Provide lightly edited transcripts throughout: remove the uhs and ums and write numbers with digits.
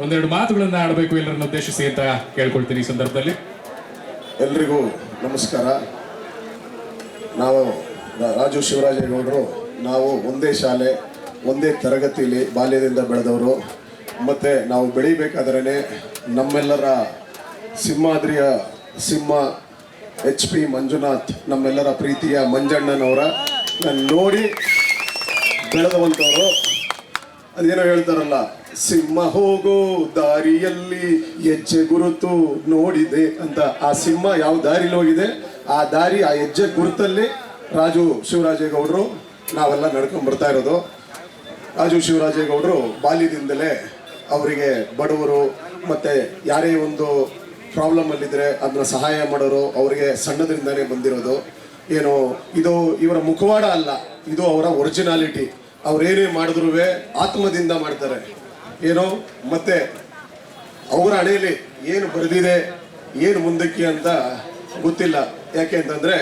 ಒಂದೆರಡು ಮಾತುಗಳನ್ನ ಆಡಬೇಕು ಎಲ್ಲರನ್ನು ಉದ್ದೇಶಿಸಿ ಅಂತ ಕೇಳ್ಕೊಳ್ತೀನಿ ಈ ಸಂದರ್ಭದಲ್ಲಿ. ಎಲ್ರಿಗೂ ನಮಸ್ಕಾರ. ನಾವು ರಾಜು ಶಿವರಾಜೇಗೌಡರು, ನಾವು ಒಂದೇ ಶಾಲೆ ಒಂದೇ ತರಗತಿಯಲ್ಲಿ ಬಾಲ್ಯದಿಂದ ಬೆಳೆದವರು. ಮತ್ತು ನಾವು ಬೆಳಿಬೇಕಾದ್ರೇ ನಮ್ಮೆಲ್ಲರ ಸಿಂಹಾದ್ರಿಯ ಸಿಂಹ HP ಮಂಜುನಾಥ್, ನಮ್ಮೆಲ್ಲರ ಪ್ರೀತಿಯ ಮಂಜಣ್ಣನವರ ನೋಡಿ ಬೆಳೆದವಂಥವರು. ಅದೇನೋ ಹೇಳ್ತಾರಲ್ಲ, ಸಿಂಹ ಹೋಗೋ ದಾರಿಯಲ್ಲಿ ಹೆಜ್ಜೆ ಗುರುತು ನೋಡಿದೆ ಅಂತ. ಆ ಸಿಂಹ ಯಾವ ದಾರಿಲಿ ಹೋಗಿದೆ, ಆ ದಾರಿ, ಆ ಹೆಜ್ಜೆ ಗುರುತಲ್ಲಿ ರಾಜು ಶಿವರಾಜೇಗೌಡರು ನಾವೆಲ್ಲ ನಡ್ಕೊಂಡು ಬರ್ತಾ ಇರೋದು. ರಾಜು ಶಿವರಾಜೇಗೌಡರು ಬಾಲ್ಯದಿಂದಲೇ ಅವರಿಗೆ ಬಡವರು ಮತ್ತು ಯಾರೇ ಒಂದು ಪ್ರಾಬ್ಲಮಲ್ಲಿದ್ದರೆ ಅದನ್ನ ಸಹಾಯ ಮಾಡೋರು, ಅವರಿಗೆ ಸಣ್ಣದ್ರಿಂದಲೇ ಬಂದಿರೋದು. ಏನು ಇದು ಇವರ ಮುಖವಾಡ ಅಲ್ಲ, ಇದು ಅವರ ಒರಿಜಿನಾಲಿಟಿ. ಅವರೇನೇ ಮಾಡಿದ್ರೂ ಆತ್ಮದಿಂದ ಮಾಡ್ತಾರೆ. ಏನೋ ಮತ್ತೆ ಅವರ ಹಣೆಯಲ್ಲಿ ಏನು ಬರೆದಿದೆ, ಏನು ಮುಂದಕ್ಕೆ ಅಂತ ಗೊತ್ತಿಲ್ಲ. ಯಾಕೆ ಅಂತಂದರೆ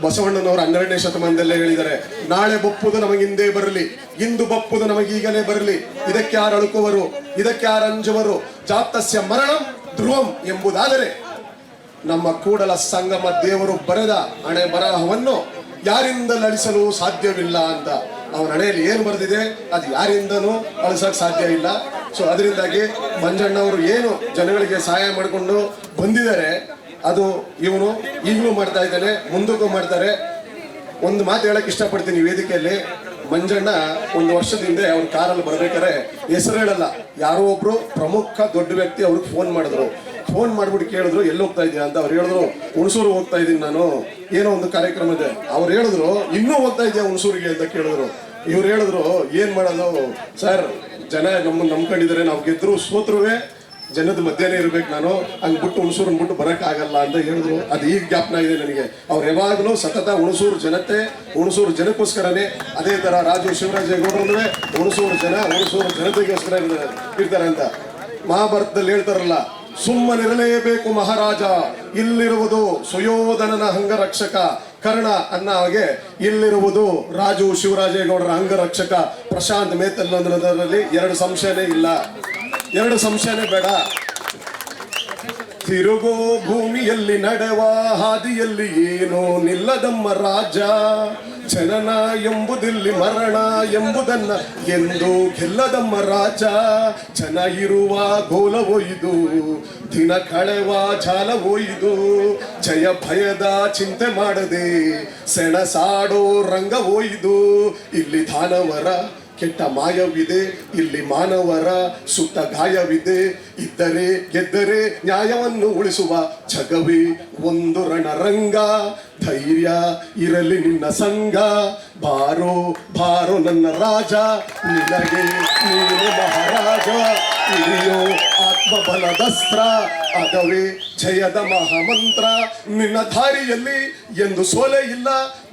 ಬಸವಣ್ಣನವರು 12ನೇ ಶತಮಾನದಲ್ಲೇ ಹೇಳಿದ್ದಾರೆ, ನಾಳೆ ಬಪ್ಪುದು ನಮಗಿಂದೇ ಬರಲಿ, ಇಂದು ಬಪ್ಪುದು ನಮಗೀಗಲೇ ಬರಲಿ, ಇದಕ್ಕೆ ಯಾರು ಅಳುಕುವರು, ಇದಕ್ಕೆ ಯಾರು ಅಂಜುವರು, ಜಾತಸ್ಯ ಮರಣಂ ಧ್ರುವಂ ಎಂಬುದಾದರೆ ನಮ್ಮ ಕೂಡಲ ಸಂಗಮ ದೇವರು ಬರೆದ ಹಣೆ ಬರಹವನ್ನು ಯಾರಿಂದಲೂ ಅಳಿಸಲು ಸಾಧ್ಯವಿಲ್ಲ ಅಂತ. ಅವನ ಹಣೆಯಲ್ಲಿ ಏನು ಬರೆದಿದೆ ಅದು ಯಾರಿಂದನೂ ಅಳಿಸೋಕೆ ಸಾಧ್ಯ ಇಲ್ಲ. ಸೊ ಅದರಿಂದಾಗಿ ಮಂಜಣ್ಣವರು ಏನು ಜನಗಳಿಗೆ ಸಹಾಯ ಮಾಡಿಕೊಂಡು ಬಂದಿದ್ದಾರೆ, ಅದು ಇವನು ಈಗಲೂ ಮಾಡ್ತಾ ಇದ್ದಾನೆ, ಮುಂದಕ್ಕೂ ಮಾಡ್ತಾರೆ. ಒಂದು ಮಾತು ಹೇಳಕ್ಕೆ ಇಷ್ಟಪಡ್ತೀನಿ ವೇದಿಕೆಯಲ್ಲಿ. ಮಂಜಣ್ಣ ಒಂದು ವರ್ಷದ ಹಿಂದೆ ಅವ್ರ ಕಾರಲ್ಲಿ ಬರ್ಬೇಕಾದ್ರೆ ಹೆಸರು ಹೇಳಲ್ಲ, ಯಾರೋ ಒಬ್ರು ಪ್ರಮುಖ ದೊಡ್ಡ ವ್ಯಕ್ತಿ ಅವ್ರಿಗೆ ಫೋನ್ ಮಾಡಿದ್ರು. ಫೋನ್ ಮಾಡ್ಬಿಟ್ಟು ಕೇಳಿದ್ರು, ಎಲ್ಲಿ ಹೋಗ್ತಾ ಇದೀಯ ಅಂತ. ಅವ್ರು ಹೇಳಿದ್ರು, ಹುಣಸೂರು ಹೋಗ್ತಾ ಇದ್ದೀನಿ ನಾನು, ಏನೋ ಒಂದು ಕಾರ್ಯಕ್ರಮ ಇದೆ. ಅವ್ರು ಹೇಳಿದ್ರು, ಇನ್ನೂ ಹೋಗ್ತಾ ಇದೆಯಾ ಹುಣಸೂರಿಗೆ ಅಂತ ಕೇಳಿದ್ರು. ಇವ್ರು ಹೇಳಿದ್ರು, ಏನು ಮಾಡೋದು ಸರ್, ಜನ ನಮ್ಮನ್ನು ನಂಬ್ಕೊಂಡಿದ್ದಾರೆ, ನಾವು ಗೆದ್ರು ಸೋತ್ರುವೆ ಜನದ ಮಧ್ಯೆನೇ ಇರ್ಬೇಕು, ನಾನು ಹಂಗೆ ಬಿಟ್ಟು ಹುಣಸೂರನ್ನ ಬಿಟ್ಟು ಬರೋಕ್ಕಾಗಲ್ಲ ಅಂತ ಹೇಳಿದ್ರು. ಅದು ಈಗ ಜ್ಞಾಪನ ಇದೆ ನನಗೆ. ಅವ್ರು ಯಾವಾಗಲೂ ಸತತ ಹುಣಸೂರು ಜನತೆ, ಹುಣಸೂರು ಜನಕ್ಕೋಸ್ಕರನೇ. ಅದೇ ಥರ ರಾಜು ಶಿವರಾಜೇಗೌಡರು ಹುಣಸೂರು ಜನತೆಗೋಸ್ಕರ ಇರ್ತಾರೆ ಅಂತ. ಮಹಾಭಾರತದಲ್ಲಿ ಹೇಳ್ತಾರಲ್ಲ, ಸುಮ್ಮನಿರಲೇಬೇಕು ಮಹಾರಾಜ, ಇಲ್ಲಿರುವುದು ಸುಯೋಧನನ ಅಂಗರಕ್ಷಕ ಕರ್ಣ ಅನ್ನ ಹಾಗೆ ಇಲ್ಲಿರುವುದು ರಾಜು ಶಿವರಾಜೇಗೌಡರ ಅಂಗರಕ್ಷಕ ಪ್ರಶಾಂತ್ ಮೇತಲ್ ಅನ್ನೋದರಲ್ಲಿ ಎರಡು ಸಂಶಯನೇ ಇಲ್ಲ, ಎರಡು ಸಂಶಯನೇ ಬೇಡ. ತಿರುಗೋ ಭೂಮಿಯಲ್ಲಿ ನಡೆವ ಹಾದಿಯಲ್ಲಿ ಏನೋ ನಿಲ್ಲದಮ್ಮ ರಾಜ, ಜನನ ಎಂಬುದಿಲ್ಲಿ ಮರಣ ಎಂಬುದನ್ನ ಎಂದು ಗೆಲ್ಲದಮ್ಮ ರಾಜ. ಜನ ಇರುವ ಗೋಲ ಒಯ್ದು ದಿನ ಕಳೆವ ಜಾಲ ಒಯ್ದು, ಜಯ ಭಯದ ಚಿಂತೆ ಮಾಡದೆ ಸೆಣಸಾಡೋ ರಂಗ ಒಯ್ದು. ಇಲ್ಲಿ ದಾನವರ ಕೆಟ್ಟ ಮಾಯವಿದೆ, ಇಲ್ಲಿ ಮಾನವರ ಸುತ್ತ ಗಾಯವಿದೆ. ಇದ್ದರೆ ಗೆದ್ದರೆ ನ್ಯಾಯವನ್ನು ಉಳಿಸುವ ಜಗವೇ ಒಂದು ರಣರಂಗ. ಧೈರ್ಯ ಇರಲಿ ನಿನ್ನ ಸಂಗ, ಬಾರೋ ಬಾರೋ ನನ್ನ ರಾಜ, ನಿನಗೆ ನೀನು ಮಹಾರಾಜ. ಹಿರಿಯೋ ಆತ್ಮಬಲದಸ್ತ್ರ, ಅದವೇ ಜಯದ ಮಹಾಮಂತ್ರ. ನಿನ್ನ ದಾರಿಯಲ್ಲಿ ಎಂದು ಸೋಲೆ ಇಲ್ಲ,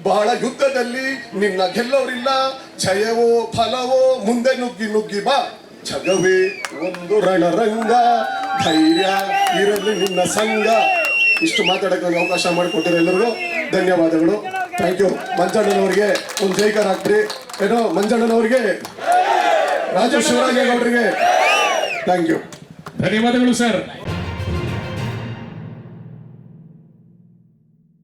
ಬಹಳ ಯುದ್ಧದಲ್ಲಿ ನಿನ್ನ ಗೆಲ್ಲೋರಿಲ್ಲ. ಜಯವೋ ಫಲವೋ ಮುಂದೆ ನುಗ್ಗಿ ನುಗ್ಗಿ ಬಾ, ಜಗವೇ ಒಂದು ರಣರಂಗ. ಧೈರ್ಯ ಇರಲಿ ನಿನ್ನ ಸಂಗ. ಇಷ್ಟು ಮಾತಾಡಕ್ಕೆ ನನಗೆ ಅವಕಾಶ ಮಾಡಿಕೊಟ್ಟಿರೋ ಎಲ್ಲರಿಗೂ ಧನ್ಯವಾದಗಳು. Thank you. ಮಂಜಣ್ಣನವರಿಗೆ ಒಂದು ಜೈಕಾರ ಹಾಕ್ಬಿಡಿ. ಏನೋ ಮಂಜಣ್ಣನವರಿಗೆ, ರಾಜು ಶಿವರಾಜೇಗೌಡರಿಗೆ ಥ್ಯಾಂಕ್ ಯು. ಧನ್ಯವಾದಗಳು ಸರ್.